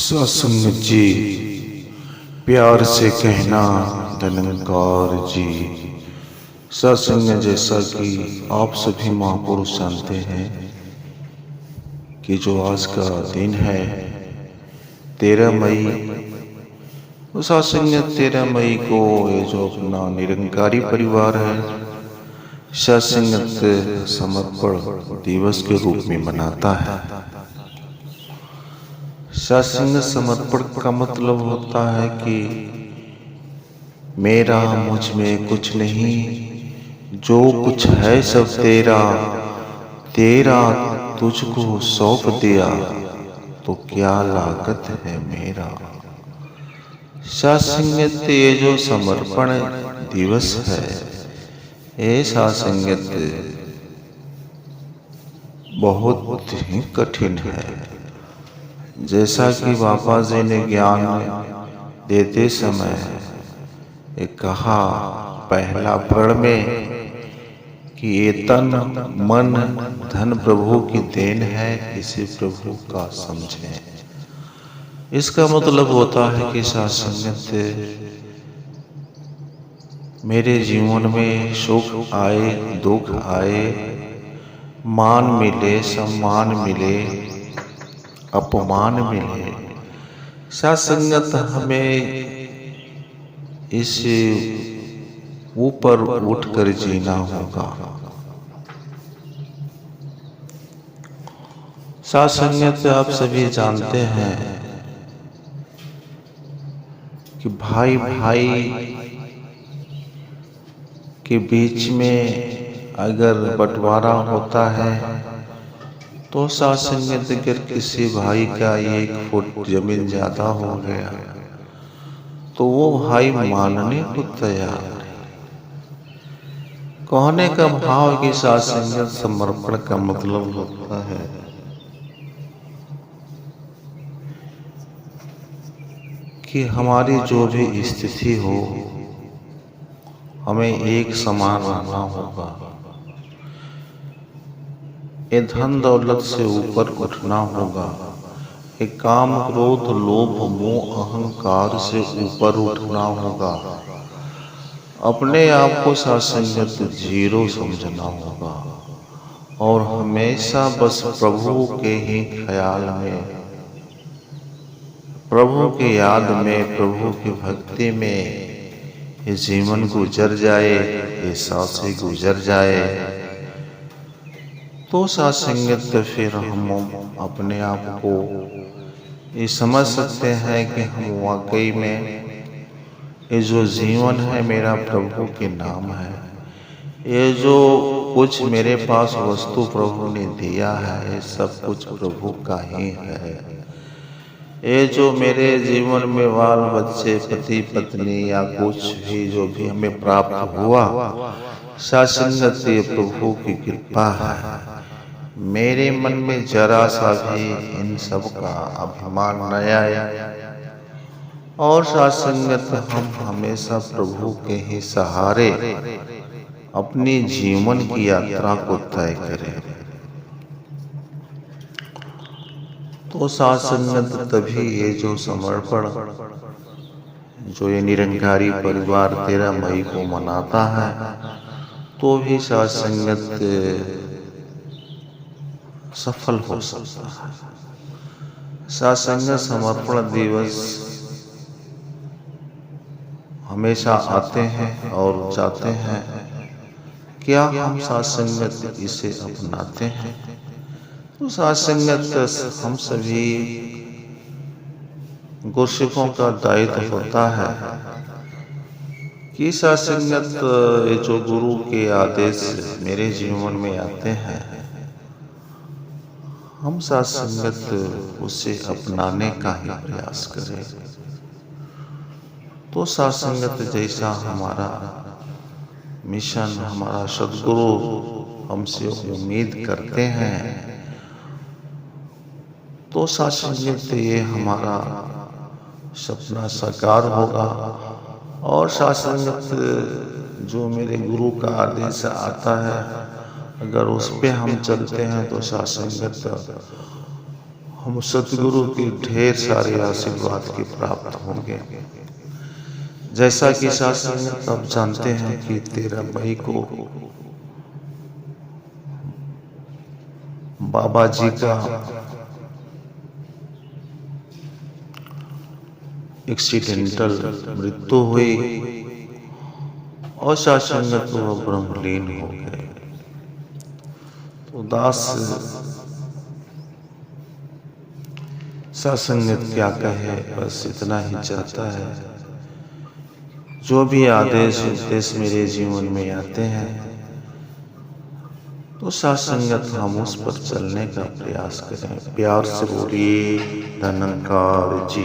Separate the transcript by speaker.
Speaker 1: सत्संग जी, प्यार से कहना धनंकार जी। सत्संग जैसा कि आप सभी महापुरुष जानते हैं कि जो आज का दिन है 13 मई, उस सत्संग 13 मई को ये जो अपना निरंकारी परिवार है सत्संग समर्पण दिवस के रूप में मनाता है। सत्संग समर्पण का मतलब होता है कि मेरा मुझ में कुछ नहीं, जो कुछ है सब तेरा, तेरा तुझको सौंप दिया तो क्या लागत है मेरा। सत्संग ये जो समर्पण दिवस है, ये सत्संग बहुत ही कठिन है। जैसा कि बाबा जी ने ज्ञान देते समय एक कहा पहला पढ़ में कि ये तन मन धन प्रभु की देन है, इसे प्रभु का समझें। इसका मतलब होता है कि सत्संग मेरे जीवन में सुख आए दुख आए, मान मिले सम्मान मिले अपमान मिले, सत्संगत हमें इस ऊपर उठकर जीना होगा। सत्संगत आप सभी जानते हैं कि भाई भाई के बीच में अगर बंटवारा होता है तो सत्संग अगर किसी भाई का 1 फुट जमीन ज्यादा हो गया तो वो भाई मानने को तैयार नहीं। कहने का भाव कि सत्संग समर्पण का मतलब होता है कि हमारी जो भी स्थिति हो हमें एक समान रहना होगा। ये धन दौलत से ऊपर उठना होगा। ये काम क्रोध लोभ मोह अहंकार से ऊपर उठना होगा। अपने आप को सत्संगत जीरो समझना होगा और हमेशा बस प्रभु के ही ख्याल में, प्रभु की याद में, प्रभु की भक्ति में ये जीवन गुजर जाए, ये सांसें गुजर जाए तो सत्संगत फिर हम अपने आप को ये समझ सकते हैं कि हम वाकई में ये जो जीवन है मेरा प्रभु के नाम है। ये जो कुछ मेरे पास वस्तु प्रभु ने दिया है ये सब कुछ प्रभु का ही है। ये जो मेरे जीवन में बाल बच्चे पति पत्नी या कुछ भी जो भी हमें प्राप्त हुआ, सत्संगत ये प्रभु की कृपा है। मेरे मन में जरा सा भी इन सब का अभिमान न आया और सत्संगत हम हमेशा प्रभु के ही सहारे अपनी जीवन की यात्रा को तय करें तो सत्संगत तभी ये जो समर्पण जो ये निरंकारी परिवार 13 मई को मनाता है तो भी सत्संगत सफल हो सकता है। सत्संग समर्पण दिवस हमेशा आते हैं और जाते हैं। क्या हम सत्संगत इसे अपनाते हैं? तो सत्संगत हम सभी गुरसिखों का दायित्व होता है कि सत्संगत ये जो गुरु के आदेश मेरे जीवन में आते हैं हम सत्संगत उसे अपनाने का ही प्रयास करें तो सत्संगत जैसा हमारा मिशन हमारा सद्गुरु हमसे उम्मीद करते हैं तो सत्संगत ये हमारा सपना साकार होगा। और सत्संगत जो मेरे गुरु का आदेश आता है अगर उस पे हम चलते हैं तो सत्संगत हम सतगुरु के ढेर सारे आशीर्वाद के प्राप्त होंगे। जैसा कि साथ संगत आप जानते हैं कि 13 मई को बाबा जी का एक्सीडेंटल मृत्यु हुई और साथ संगत वो ब्रह्मलीन हो गए। तो दास साथ संगत क्या कहे, बस इतना ही चाहता है। जो भी आदेश उपदेश मेरे जीवन में आते हैं तो साथ संगत हम उस पर चलने का प्रयास करें। प्यार से बोलिए धन्यवाद जी।